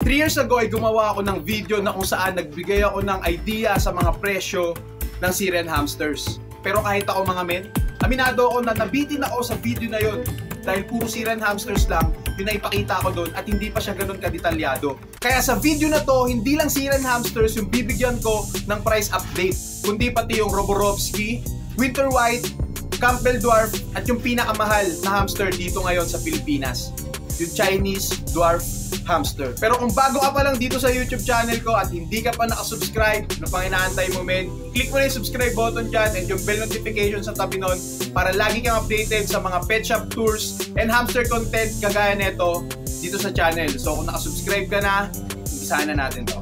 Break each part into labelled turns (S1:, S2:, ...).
S1: 3 years ago ay gumawa ako ng video na kung saan nagbigay ako ng idea sa mga presyo ng Syrian hamsters. Pero kahit ako mga men, aminado ako na nabitin ako sa video na yon dahil puro Syrian hamsters lang yung naipakita ko doon at hindi pa siya ganun kadetalyado. Kaya sa video na to, hindi lang Syrian hamsters yung bibigyan ko ng price update, kundi pati yung Roborovski, Winter White, Campbell Dwarf at yung pinakamahal na hamster dito ngayon sa Pilipinas, yung Chinese Dwarf Hamster. Pero kung bago ka pa lang dito sa YouTube channel ko at hindi ka pa nakasubscribe, ano pang inaantay mo men, click mo na yung subscribe button dyan and yung bell notification sa tabi nun para lagi kang updated sa mga pet shop tours and hamster content kagaya neto dito sa channel. So kung nakasubscribe ka na, umpisahan na natin to.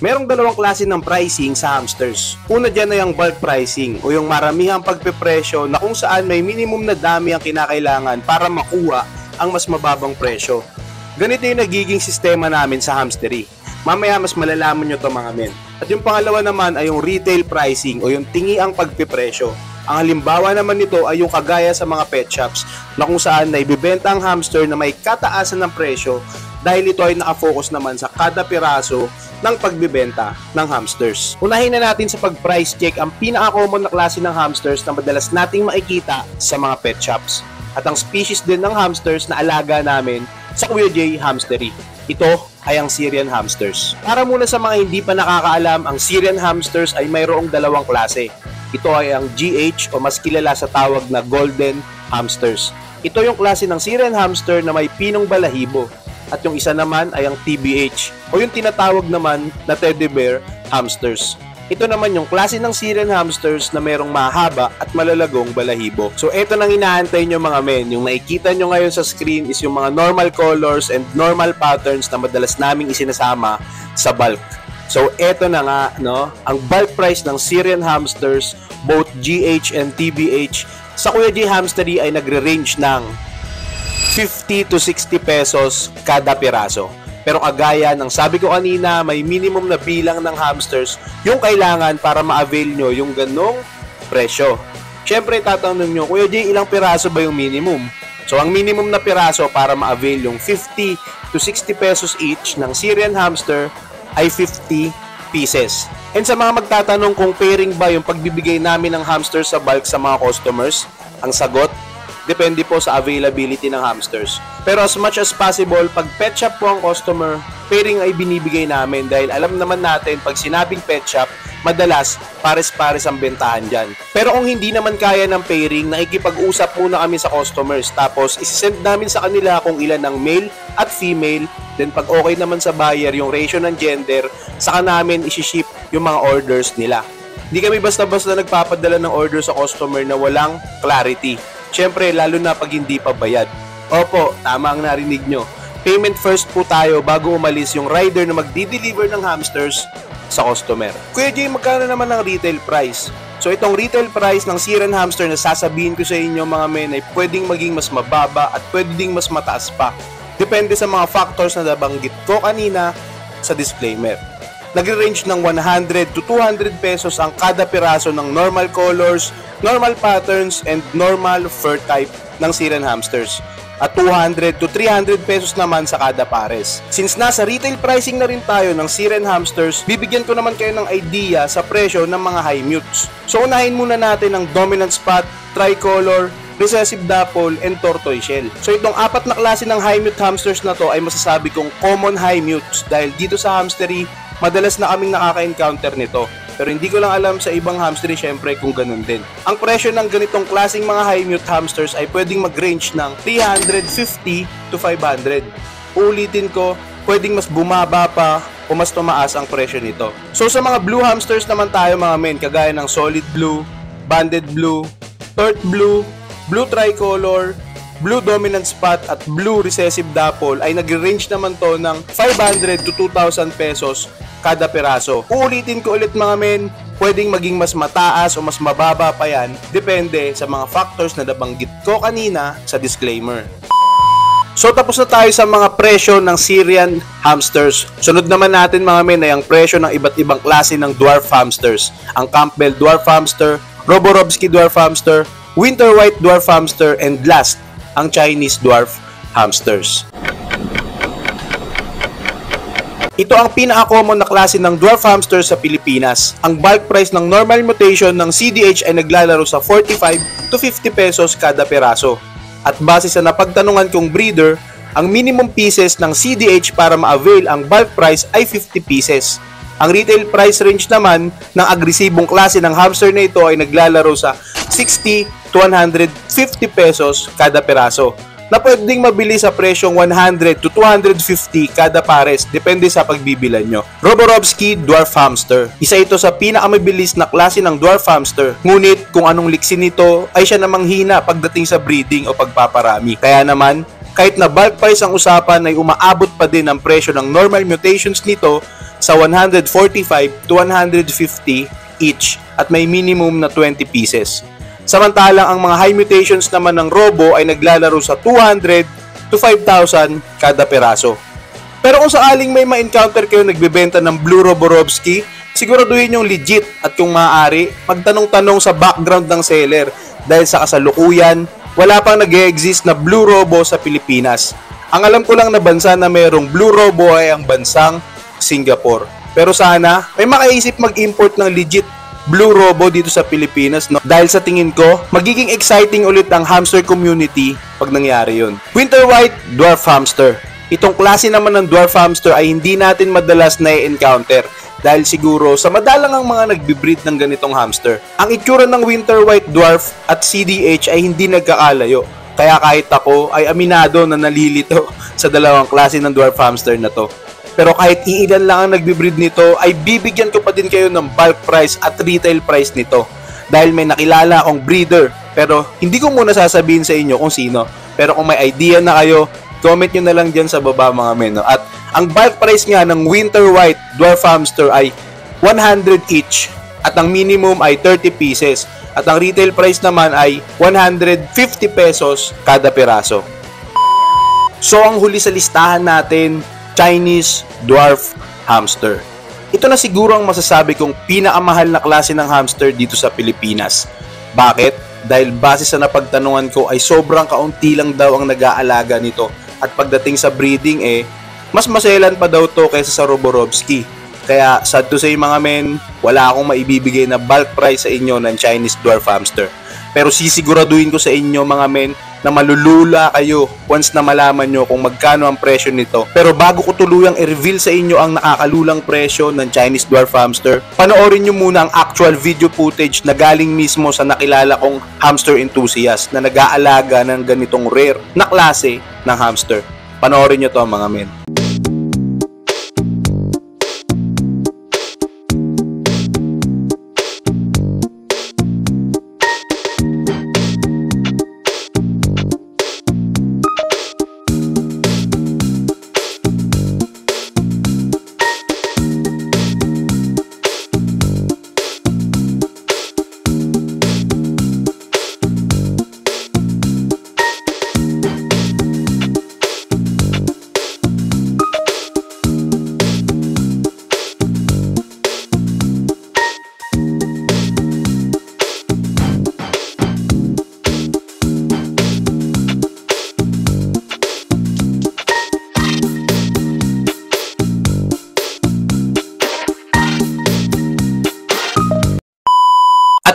S2: Merong dalawang klase ng pricing sa hamsters. Una dyan ay ang bulk pricing o yung maramihang pagpepresyo na kung saan may minimum na dami ang kinakailangan para makuha ang mas mababang presyo. Ganito yung nagiging sistema namin sa hamstery. Mamaya mas malalaman nyo to mga men. At yung pangalawa naman ay yung retail pricing o yung tingiang pagpepresyo. Ang halimbawa naman nito ay yung kagaya sa mga pet shops na kung saan naibibenta ang hamster na may kataasan ng presyo dahil ito ay nakafocus naman sa kada piraso ng pagbibenta ng hamsters. Unahin na natin sa pag-price check ang pinaka-common na klase ng hamsters na madalas nating makikita sa mga pet shops. At ang species din ng hamsters na alaga namin sa Kuya J Hamstery. Ito ay ang Syrian hamsters. Para muna sa mga hindi pa nakakaalam, ang Syrian hamsters ay mayroong dalawang klase. Ito ay ang GH o mas kilala sa tawag na Golden Hamsters. Ito yung klase ng Syrian hamster na may pinong balahibo. At yung isa naman ay ang TBH o yung tinatawag naman na teddy bear hamsters. Ito naman yung klase ng Syrian hamsters na merong mahaba at malalagong balahibo. So ito nang inaantay nyo mga men. Yung nakikita nyo ngayon sa screen is yung mga normal colors and normal patterns na madalas naming isinasama sa bulk. So ito na nga, no? Ang bulk price ng Syrian hamsters, both GH and TBH, sa Kuya J Hamstery ay nagre-range ng 50 to 60 pesos kada piraso. Pero kagaya ng sabi ko kanina, may minimum na bilang ng hamsters yung kailangan para ma-avail nyo yung ganong presyo. Siyempre tatanong nyo, Kuya J, ilang piraso ba yung minimum? So ang minimum na piraso para ma-avail yung 50 to 60 pesos each ng Syrian hamster ay 50 pieces. And sa mga magtatanong kung pairing ba yung pagbibigay namin ng hamster sa bulk sa mga customers, ang sagot, depende po sa availability ng hamsters. Pero as much as possible, pag pet shop po ang customer, pairing ay binibigay namin dahil alam naman natin pag sinabing pet shop, madalas pares-pares ang bentahan dyan. Pero kung hindi naman kaya ng pairing, nakikipag-usap muna kami sa customers tapos isisend namin sa kanila kung ilan ang male at female. Then pag okay naman sa buyer yung ratio ng gender, saka namin isi-ship yung mga orders nila. Hindi kami basta-basta nagpapadala ng order sa customer na walang clarity. Siyempre, lalo na pag hindi pa bayad. Opo, tama ang narinig nyo. Payment first po tayo bago umalis yung rider na magdi-deliver ng hamsters sa customer. Kuya Jay, magkano naman ang retail price? So itong retail price ng Syrian hamster na sasabihin ko sa inyo mga men ay pwedeng maging mas mababa at pwedeng mas mataas pa. Depende sa mga factors na nabanggit ko kanina sa disclaimer. Nagre-range ng 100 to 200 pesos ang kada piraso ng normal colors, normal patterns, and normal fur type ng Syrian hamsters. At 200 to 300 pesos naman sa kada pares. Since nasa retail pricing na rin tayo ng Syrian hamsters, bibigyan ko naman kayo ng idea sa presyo ng mga high mutes. So unahin muna natin ang dominant spot, tricolor, recessive dapple, and tortoise shell. So itong apat na klase ng high mute hamsters na to ay masasabi kong common high mutes dahil dito sa hamstery, madalas na kaming nakaka-encounter nito. Pero hindi ko lang alam sa ibang hamstery syempre kung ganun din. Ang presyo ng ganitong klaseng mga high mute hamsters ay pwedeng mag-range ng 350 to 500. Uulitin ko, pwedeng mas bumaba pa o mas tumaas ang presyo nito. So sa mga blue hamsters naman tayo mga men, kagaya ng solid blue, banded blue, turt blue, blue tricolor, blue dominant spot at blue recessive dapple ay nag-range naman to ng 500 to 2,000 pesos kada piraso. Uulitin ko ulit mga men, pwedeng maging mas mataas o mas mababa pa yan, depende sa mga factors na nabanggit ko kanina sa disclaimer. So tapos na tayo sa mga presyo ng Syrian hamsters. Sunod naman natin mga men ay ang presyo ng iba't ibang klase ng dwarf hamsters. Ang Campbell dwarf hamster, Roborovsky dwarf hamster, Winter White dwarf hamster, and last, ang Chinese dwarf hamsters. Ito ang pinaka-common na klase ng dwarf hamster sa Pilipinas. Ang bulk price ng normal mutation ng CDH ay naglalaro sa 45 to 50 pesos kada peraso. At base sa napagtanungan kong breeder, ang minimum pieces ng CDH para ma-avail ang bulk price ay 50 pieces. Ang retail price range naman ng agresibong klase ng hamster na ito ay naglalaro sa 60 to 150 pesos kada peraso, na pwedeng mabili sa presyong 100 to 250 kada pares, depende sa pagbibilan nyo. Roborovsky dwarf hamster. Isa ito sa pinakamabilis na klase ng dwarf hamster, ngunit kung anong liksi nito ay siya namang hina pagdating sa breeding o pagpaparami. Kaya naman, kahit na bulk price ang usapan ay umaabot pa din ang presyo ng normal mutations nito sa 145 to 150 each at may minimum na 20 pieces. Samantalang ang mga high mutations naman ng Robo ay naglalaro sa 200 to 5,000 kada peraso. Pero kung sakaling may ma-encounter kayo nagbebenta ng Blue Roborovsky, siguraduhin yung legit at kung maaari, magtanong-tanong sa background ng seller dahil sa kasalukuyan, wala pang nag-e-exist na Blue Robo sa Pilipinas. Ang alam ko lang na bansa na mayroong Blue Robo ay ang bansang Singapore. Pero sana may makaisip mag-import ng legit Blue Robo dito sa Pilipinas, no? Dahil sa tingin ko, magiging exciting ulit ang hamster community pag nangyari yun. Winter White dwarf hamster. Itong klase naman ng dwarf hamster ay hindi natin madalas na-encounter dahil siguro sa madalang ang mga nagbe-breed ng ganitong hamster. Ang itsura ng Winter White dwarf at CDH ay hindi nagkakalayo. Kaya kahit ako ay aminado na nalilito sa dalawang klase ng dwarf hamster na to. Pero kahit iilan lang ang nagbe-breed nito, ay bibigyan ko pa din kayo ng bulk price at retail price nito. Dahil may nakilala akong breeder, pero hindi ko muna sasabihin sa inyo kung sino. Pero kung may idea na kayo, comment nyo na lang dyan sa baba mga men. No? At ang bulk price nga ng Winter White dwarf hamster ay 100 each. At ang minimum ay 30 pieces. At ang retail price naman ay 150 pesos kada peraso. So ang huli sa listahan natin, Chinese dwarf hamster. Ito na siguro ang masasabi kong pinakamahal na klase ng hamster dito sa Pilipinas. Bakit? Dahil base sa napagtanungan ko ay sobrang kaunti lang daw ang nag-aalaga nito. At pagdating sa breeding mas maselan pa daw to kaysa sa Roborovsky. Kaya sad to say mga men, wala akong maibibigay na bulk price sa inyo ng Chinese dwarf hamster. Pero sisiguraduhin ko sa inyo mga men na malulula kayo once na malaman nyo kung magkano ang presyo nito. Pero bago ko tuluyang i-reveal sa inyo ang nakakalulang presyo ng Chinese dwarf hamster, panoorin nyo muna ang actual video footage na galing mismo sa nakilala kong hamster enthusiast na nag-aalaga ng ganitong rare na klase ng hamster. Panoorin nyo to mga men.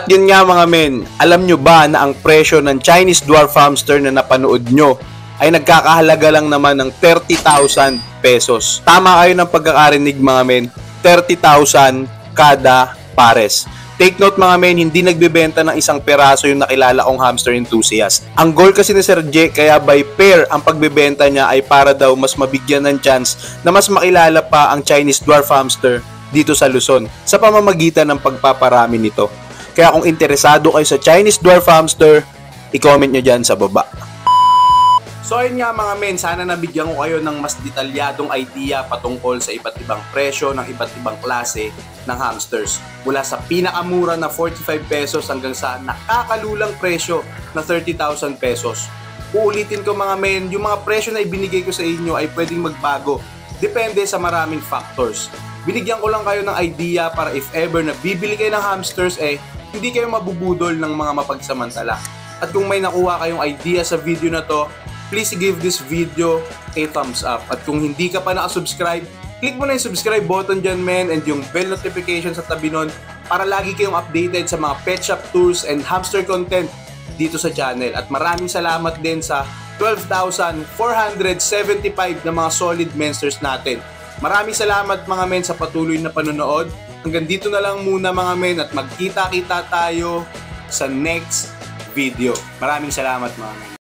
S2: At yun nga mga men, alam nyo ba na ang presyo ng Chinese dwarf hamster na napanood nyo ay nagkakahalaga lang naman ng 30,000 pesos. Tama kayo ng pagkakarinig mga men, 30,000 kada pares. Take note mga men, hindi nagbebenta ng isang peraso yung nakilala kong hamster enthusiast. Ang goal kasi ni Sir J, kaya by pair ang pagbebenta niya ay para daw mas mabigyan ng chance na mas makilala pa ang Chinese dwarf hamster dito sa Luzon sa pamamagitan ng pagpaparami nito. Kaya kung interesado kayo sa Chinese dwarf hamster, i-comment nyo dyan sa baba. So ayun nga mga men, sana nabigyan ko kayo ng mas detalyadong idea patungkol sa iba't ibang presyo ng iba't ibang klase ng hamsters. Mula sa pinakamura na 45 pesos hanggang sa nakakalulang presyo na 30,000 pesos. Uulitin ko mga men, yung mga presyo na ibinigay ko sa inyo ay pwedeng magbago. Depende sa maraming factors. Binigyan ko lang kayo ng idea para if ever na bibili kayo ng hamsters hindi kayo mabubudol ng mga mapagsamantala. At kung may nakuha kayong idea sa video na to, please give this video a thumbs up. At kung hindi ka pa nakasubscribe, click mo na yung subscribe button dyan men and yung bell notification sa tabi nun para lagi kayong updated sa mga pet shop tours and hamster content dito sa channel. At maraming salamat din sa 12,475 na mga solid mensters natin. Maraming salamat mga men sa patuloy na panonood. Hanggang dito na lang muna mga men at magkita-kita tayo sa next video. Maraming salamat mga men.